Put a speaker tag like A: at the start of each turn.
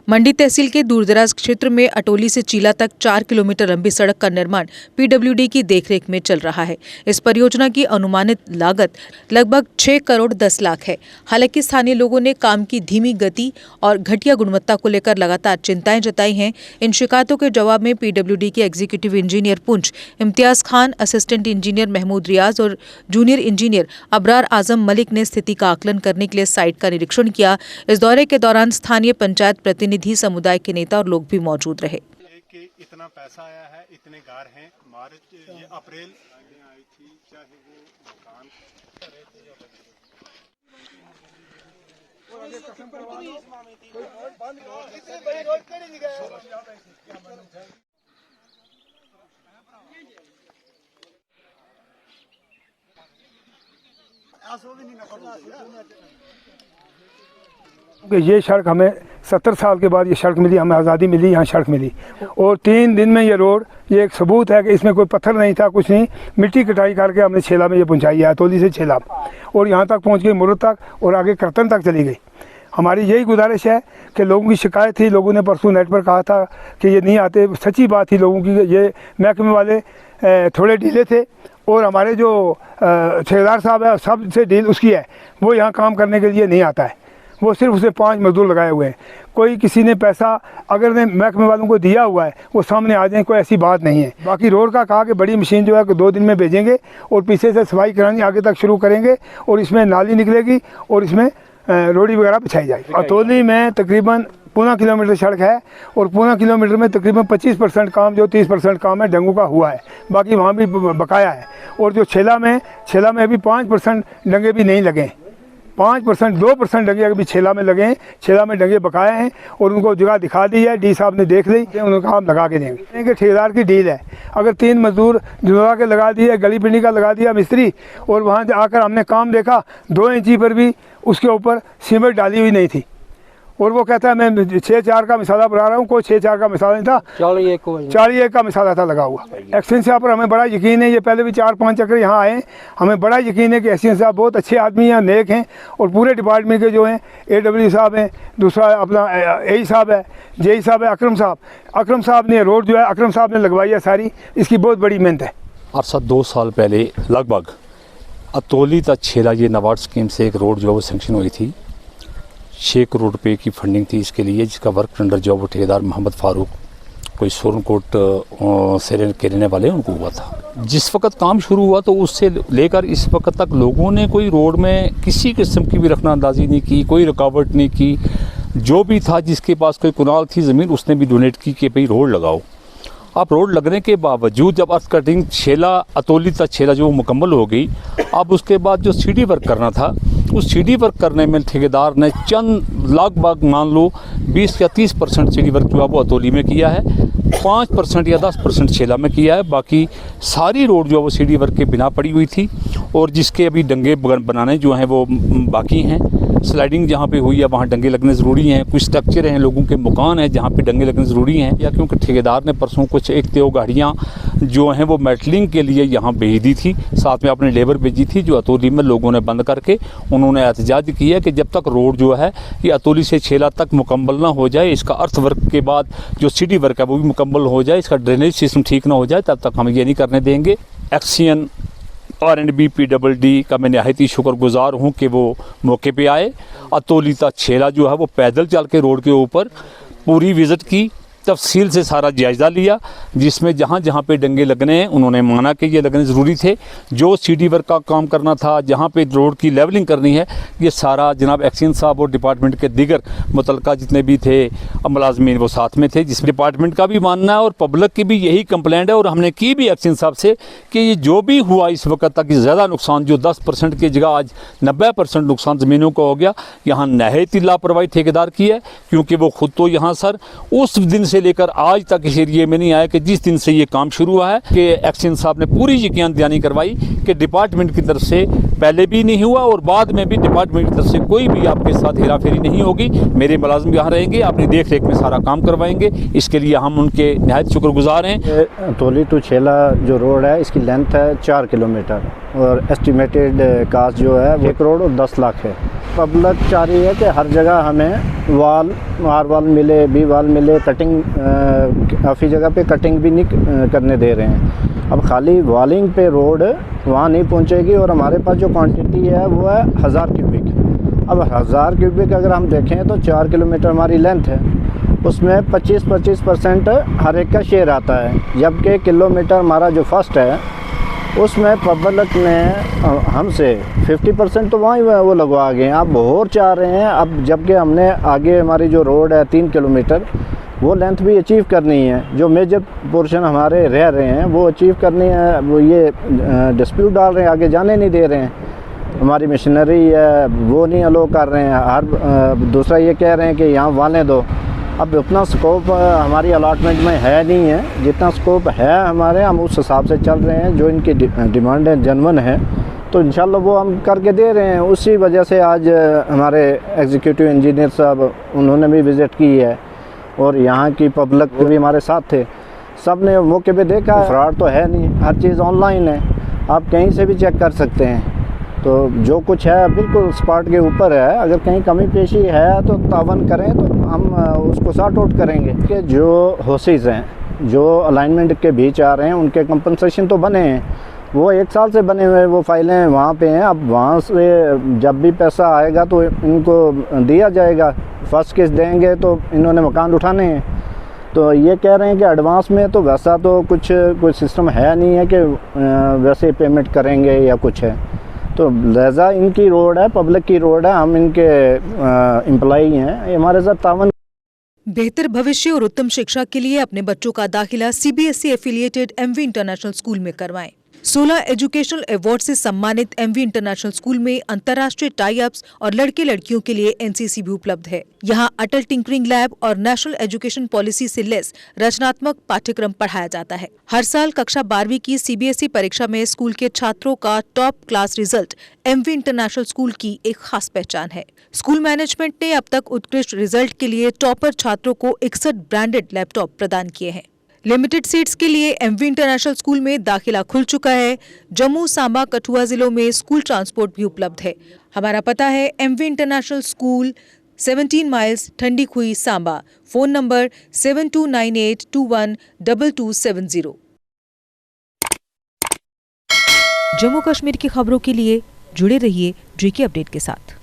A: मंडी तहसील के दूरदराज क्षेत्र में अटोली से चीला तक 4 किलोमीटर लंबी सड़क का निर्माण पीडब्ल्यूडी की देखरेख में चल रहा है। इस परियोजना की अनुमानित लागत लगभग 6 करोड़ 10 लाख है। हालांकि स्थानीय लोगों ने काम की धीमी गति और घटिया गुणवत्ता को लेकर लगातार चिंताएं जताई हैं। इन शिकायतों के जवाब में पीडब्ल्यूडी के executive engineer Poonch Imtiaz Khan, assistant engineer Mehmood Riyaz और जूनियर इंजीनियर अबरार आजम मलिक ने स्थिति का आकलन करने के लिए साइट का निरीक्षण किया। इस दौरे के दौरान स्थानीय पंचायत प्रतिनिधि, समुदाय के नेता और लोग भी मौजूद रहे।
B: इतना पैसा आया है, इतने गार हैं, मार्च ये अप्रैल आई थी, चाहे वो मकान
C: ये सड़क हमें 70 साल के बाद ये सड़क मिली, हमें आज़ादी मिली, यहाँ सड़क मिली और 3 दिन में ये रोड, ये एक सबूत है कि इसमें कोई पत्थर नहीं था, कुछ नहीं, मिट्टी कटाई करके हमने छेला में ये पहुँचाई है, अतौली से छेला और यहाँ तक पहुँच गई मुरुद तक और आगे करतन तक चली गई। हमारी यही गुजारिश है कि लोगों की शिकायत थी, लोगों ने परसों नेट पर कहा था कि ये नहीं आते, सच्ची बात थी लोगों की, ये महकमे वाले थोड़े ढीले थे और हमारे जो ठेकेदार साहब है सबसे डील उसकी है, वो यहाँ काम करने के लिए नहीं आता है, वो सिर्फ उसे 5 मजदूर लगाए हुए हैं। कोई किसी ने पैसा अगर ने महकमे वालों को दिया हुआ है वो सामने आ जाए, कोई ऐसी बात नहीं है। बाकी रोड का कहा कि बड़ी मशीन जो है कि 2 दिन में भेजेंगे और पीछे से सफाई करानी आगे तक शुरू करेंगे और इसमें नाली निकलेगी और इसमें रोडी वगैरह बिछाई जाएगी। अतौली में तकरीबन 1.25 किलोमीटर सड़क है और 1.25 किलोमीटर में तकरीबन 25% काम, जो 30% काम है डेंगू का हुआ है, बाकी वहाँ भी बकाया है। और जो छेला में अभी 5% डंगे भी नहीं लगे, 5% 2% डंगे अभी छेला में लगे हैं, छेला में डंगे बकाया हैं और उनको जगह दिखा दी है, डी साहब ने देख ली, उन्होंने कहा हम लगा के देंगे। ठेकेदार की डील है, अगर 3 मजदूर जुड़ा के लगा दिए, गली पिंडी का लगा दिया मिस्त्री और वहाँ आकर हमने काम देखा 2 इंची पर भी उसके ऊपर सीमेंट डाली हुई नहीं थी और वो कहता है मैं 6-4 का मिसाला बना रहा हूँ, कोई 6-4 का मिसाला नहीं था, 41 का मिसाला था लगा हुआ। एक्सीडेंट साहब पर हमें बड़ा यकीन है, ये पहले भी 4-5 चक्कर यहाँ आए, हमें बड़ा यकीन है कि एक्सीडेंट साहब बहुत अच्छे आदमी हैं, नेक हैं और पूरे डिपार्टमेंट के जो हैं AW साहब हैं, दूसरा अपना AE साहब है, JE साहब है, अकरम साहब ने रोड जो है अकरम साहब ने लगवाई है सारी, इसकी बहुत बड़ी मेहनत है।
D: अरसा 2 साल पहले लगभग अतौली तक छेला ये नाबार्ड स्कीम से एक रोड जो है वो सेंक्शन हुई थी, 6 करोड़ रुपए की फंडिंग थी इसके लिए, जिसका वर्क टेंडर जो वो ठेकेदार मोहम्मद फारूक कोई सोरनकोट से के रहने वाले उनको हुआ था। जिस वक्त काम शुरू हुआ तो उससे लेकर इस वक्त तक लोगों ने कोई रोड में किसी किस्म की भी रखनाअंदाजी नहीं की, कोई रुकावट नहीं की। जो भी था जिसके पास कोई कुनाल थी ज़मीन उसने भी डोनेट की कि भाई रोड लगाओ। अब रोड लगने के बावजूद जब अर्थ कटिंग छेला अतौली तक छेला जो मुकम्मल हो गई, अब उसके बाद जो सीडी वर्क करना था उस सीडी वर्क करने में ठेकेदार ने चंद लगभग मान लो 20 या 30% सीडी वर्क जो है वो अतौली में किया है, 5% या 10% छेला में किया है। बाकी सारी रोड जो है वो सीडी वर्क के बिना पड़ी हुई थी और जिसके अभी डंगे बनाने जो हैं वो बाकी हैं। स्लाइडिंग जहाँ पे हुई है वहाँ डंगे लगने ज़रूरी हैं, कुछ स्ट्रक्चर हैं, लोगों के मकान हैं जहाँ पे डंगे लगने ज़रूरी हैं। या क्योंकि ठेकेदार ने परसों कुछ 1 गाड़ियाँ जो हैं वो मेटलिंग के लिए यहाँ भेज दी थी, साथ में अपने लेबर भेजी थी, जो अतौली में लोगों ने बंद करके उन्होंने एहतजाज किया कि जब तक रोड जो है ये अतौली से छेला तक मुकम्मल ना हो जाए, इसका अर्थ वर्क के बाद जो सिटी वर्क है वो भी मुकम्मल हो जाए, इसका ड्रेनेज सिस्टम ठीक ना हो जाए, तब तक हम ये नहीं करने देंगे। एक्सीएन R&B PWD का मैं नहायत ही शुक्रगुजार हूँ कि वो मौके पे आए। अतौली तक छेला जो है वो पैदल चल के रोड के ऊपर पूरी विज़िट की, तफसील से सारा जायज़ा लिया, जिसमें जहाँ जहाँ पे डंगे लगने हैं उन्होंने माना कि ये लगने ज़रूरी थे। जो सीडी वर्क का काम करना था, जहाँ पे रोड की लेवलिंग करनी है, ये सारा जनाब एक्सीएन साहब और डिपार्टमेंट के दीगर मुतलका जितने भी थे मुलाजमीन वो साथ में थे, जिस डिपार्टमेंट का भी मानना है और पब्लिक की भी यही कंप्लेंट है और हमने की भी एक्सीएन साहब से कि ये जो भी हुआ इस वक्त तक ज़्यादा नुकसान, जो 10% की जगह आज 90% नुकसान ज़मीनों का हो गया, यहाँ नहायत ही लापरवाही ठेकेदार की है। क्योंकि वो खुद तो यहाँ सर उस दिन से लेकर आज तक इस एरिए में नहीं आया कि जिस दिन से ये काम शुरू हुआ है कि एक्सीएन साहब ने पूरी यकीन दहानी करवाई कि डिपार्टमेंट की तरफ से पहले भी नहीं हुआ और बाद में भी डिपार्टमेंट की तरफ से कोई भी आपके साथ हेरा फेरी नहीं होगी। मेरे मुलाजिम यहाँ रहेंगे, अपनी देख रेख में सारा काम करवाएंगे, इसके लिए हम उनके नहायत शुक्रगुजार हैं।
E: अतौली टू छेला जो रोड है इसकी लेंथ है 4 किलोमीटर और एस्टिमेटेड कास्ट जो है 1 करोड़ और 10 लाख है। पब्लिक चाह रही है कि हर जगह हमें वाल, आर वाल मिले, बी वाल मिले, कटिंग काफ़ी जगह पे कटिंग भी नहीं करने दे रहे हैं। अब खाली वालिंग पे रोड वहाँ नहीं पहुँचेगी और हमारे पास जो क्वांटिटी है वो है 1000 क्यूबिक। अब 1000 क्यूबिक अगर हम देखें तो 4 किलोमीटर हमारी लेंथ है, उसमें 25% हर एक का शेयर आता है, जबकि किलोमीटर हमारा जो फर्स्ट है उसमें पब्लिक ने हमसे 50% तो वहीं वो लगवा गए हैं। अब और चाह रहे हैं, अब जबकि हमने आगे हमारी जो रोड है 3 किलोमीटर वो लेंथ भी अचीव करनी है, जो मेजर पोर्शन हमारे रह रहे हैं वो अचीव करनी है। वो ये डिस्प्यूट डाल रहे हैं, आगे जाने नहीं दे रहे हैं, हमारी मशीनरी है वो नहीं अलो कर रहे हैं। हर दूसरा ये कह रहे हैं कि यहाँ वालें दो। अब उतना स्कोप हमारी अलॉटमेंट में है नहीं है, जितना स्कोप है हमारे हम उस हिसाब से चल रहे हैं। जो इनकी डिमांड है जेन्युइन है तो इंशाल्लाह वो हम करके दे रहे हैं। उसी वजह से आज हमारे एग्जीक्यूटिव इंजीनियर साहब उन्होंने भी विज़िट की है और यहाँ की पब्लिक भी हमारे साथ थे। सब ने मौके पे देखा, फ्रॉड तो है नहीं, हर चीज़ ऑनलाइन है, आप कहीं से भी चेक कर सकते हैं। तो जो कुछ है बिल्कुल स्पॉट के ऊपर है, अगर कहीं कमी पेशी है तो तावन करें तो हम उसको सॉर्ट आउट करेंगे। कि जो हाउसेस हैं जो अलाइनमेंट के बीच आ रहे हैं उनके कंपनसेशन तो बने हैं, वो 1 साल से बने हुए वो फाइलें वहाँ पे हैं। अब वहाँ से जब भी पैसा आएगा तो इनको दिया जाएगा, फर्स्ट किस्त देंगे तो इन्होंने मकान उठाने हैं। तो ये कह रहे हैं कि एडवांस में तो वैसा तो कुछ सिस्टम है नहीं है कि वैसे पेमेंट करेंगे या कुछ है। तो लिहाजा इनकी रोड है, पब्लिक की रोड है, हम इनके एम्प्लॉई हैं, हमारे साथ तावन।
A: बेहतर भविष्य और उत्तम शिक्षा के लिए अपने बच्चों का दाखिला CBSE affiliated MV international school में करवाएं। 16 एजुकेशनल अवार्ड से सम्मानित एमवी इंटरनेशनल स्कूल में अंतर्राष्ट्रीय टाई अप्स और लड़के लड़कियों के लिए एनसीसी भी उपलब्ध है। यहाँ अटल टिंकरिंग लैब और नेशनल एजुकेशन पॉलिसी से लेस रचनात्मक पाठ्यक्रम पढ़ाया जाता है। हर साल कक्षा 12वीं की सीबीएसई परीक्षा में स्कूल के छात्रों का top class result MV international school की एक खास पहचान है। स्कूल मैनेजमेंट ने अब तक उत्कृष्ट रिजल्ट के लिए टॉपर छात्रों को 61 ब्रांडेड लैपटॉप प्रदान किए हैं। लिमिटेड सीट्स के लिए एमवी इंटरनेशनल स्कूल में दाखिला खुल चुका है। जम्मू, सांबा, कठुआ जिलों में स्कूल ट्रांसपोर्ट भी उपलब्ध है। हमारा पता है MV international school, 17 miles, Thandi Khui, Samba. Phone number 7298212270। Jammu Kashmir की खबरों के लिए जुड़े रहिए जीके अपडेट के साथ।